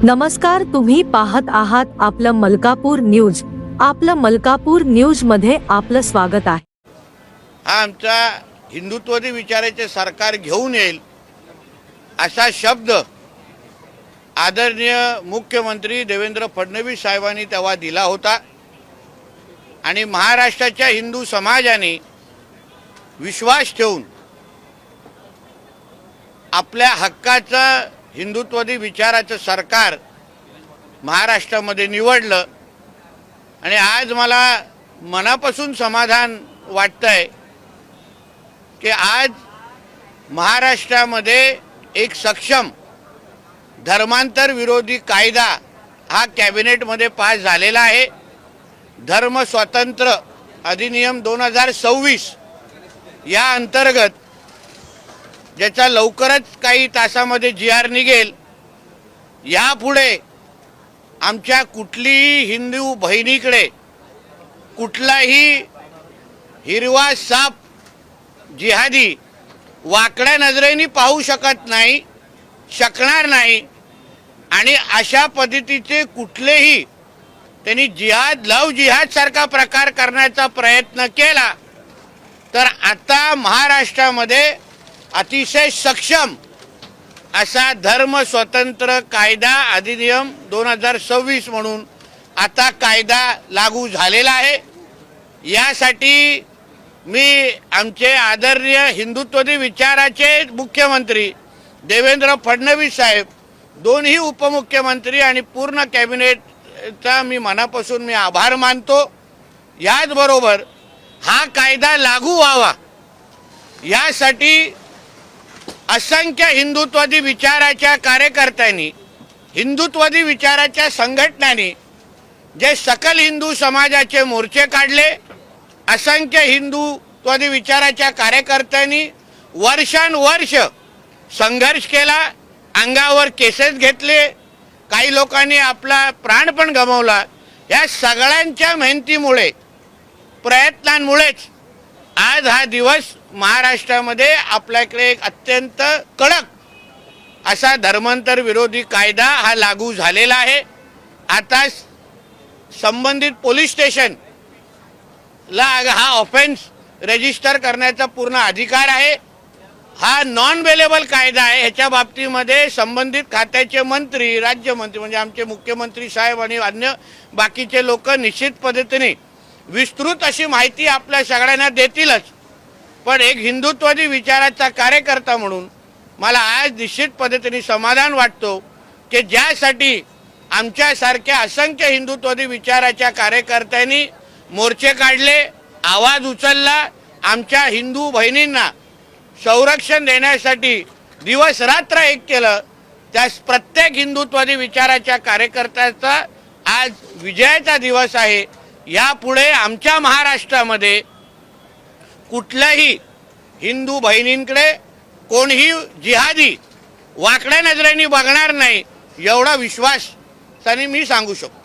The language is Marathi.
नमस्कार, तुम्ही पाहत आहात आपलं मलकापूर न्यूज। आपलं मलकापूर न्यूज मध्ये आपलं स्वागत आहे। हा आमचा हिंदुत्ववादी विचाराचे सरकार घेऊन येईल असा शब्द आदरणीय मुख्यमंत्री देवेंद्र फडणवीस साहेबांनी तेव्हा दिला होता आणि महाराष्ट्राच्या हिंदू समाजाने विश्वास ठेवून आपल्या हक्काचं हिंदुत्ववादी विचाराचं सरकार महाराष्ट्रामध्ये निवडलं आणि आज मला मनापासून समाधान वाटतंय की आज महाराष्ट्रामध्ये एक सक्षम धर्मांतर विरोधी कायदा हा कॅबिनेटमध्ये पास झालेला आहे। धर्म स्वातंत्र्य अधिनियम 2026 या अंतर्गत ज्याचा लवकरच काही तासामध्ये जी.आर. निघेल, यापुढे आमच्या कुठलीही हिंदू बहिणीकडे कुठलाही हिरवा साप जिहादी वाकड्या नजरेने पाहू शकणार नाही आणि अशा पद्धतीचे कुठलेही त्यांनी लव जिहाद सारखा प्रकार करण्याचा प्रयत्न केला तर आता महाराष्ट्रामध्ये अतिशय सक्षम असा धर्म स्वतंत्र कायदा अधिनियम 2026 म्हणून आता कायदा लागू झालेला आहे। यासाठी मी आमचे आदरणीय हिंदुत्ववादी विचाराचे मुख्यमंत्री देवेंद्र फडणवीस साहेब, दोन्ही उपमुख्यमंत्री आणि पूर्ण कॅबिनेटचा मी मनापासून आभार मानतो। याचबरोबर हा कायदा लागू व्हावा यासाठी असंख्य हिंदुत्ववादी विचाराच्या कार्यकर्त्यांनी, हिंदुत्ववादी विचाराच्या संघटनांनी जे सकल हिंदू समाजाचे मोर्चे काढले, असंख्य हिंदुत्ववादी विचाराच्या कार्यकर्त्यांनी वर्षानुवर्ष संघर्ष केला, अंगावर केसेस घेतले, काही लोकांनी आपला प्राण पण गमावला। या सगळ्यांच्या मेहनतीमुळे, प्रयत्नांमुळेच आज हा दिवस महाराष्ट्रामध्ये आपल्याकडे एक अत्यंत कडक असा धर्मांतर विरोधी कायदा हा लागू झालेला आहे। आता संबंधित पोलीस स्टेशनला हा ऑफेन्स रजिस्टर करण्याचा पूर्ण अधिकार आहे। हा नॉन बेलेबल कायदा आहे। ह्याच्या बाबतीमध्ये संबंधित खात्याचे मंत्री, राज्यमंत्री म्हणजे आमचे मुख्यमंत्री साहेब आणि अन्य बाकीचे लोक निश्चित पद्धतीने विस्तृत अशी माहिती आपल्या सगळ्यांना देतीलच, पण एक हिंदुत्ववादी विचाराचा कार्यकर्ता म्हणून मला आज निश्चित पद्धतीने समाधान वाटतो की ज्यासाठी आमच्यासारख्या असंख्य हिंदुत्ववादी विचाराच्या कार्यकर्त्यांनी मोर्चे काढले, आवाज उचलला, आमच्या हिंदू बहिणींना संरक्षण देण्यासाठी दिवस रात्र एक केलं, त्या प्रत्येक हिंदुत्ववादी विचाराच्या कार्यकर्त्याचा आज विजयाचा दिवस आहे। यापुढे आमच्या महाराष्ट्रामध्ये कुठल्याही हिंदू बहिणींकडे कोणीही जिहादी वाकड्या नजरेने बघणार नाही, एवढा विश्वास मी सांगू शकतो।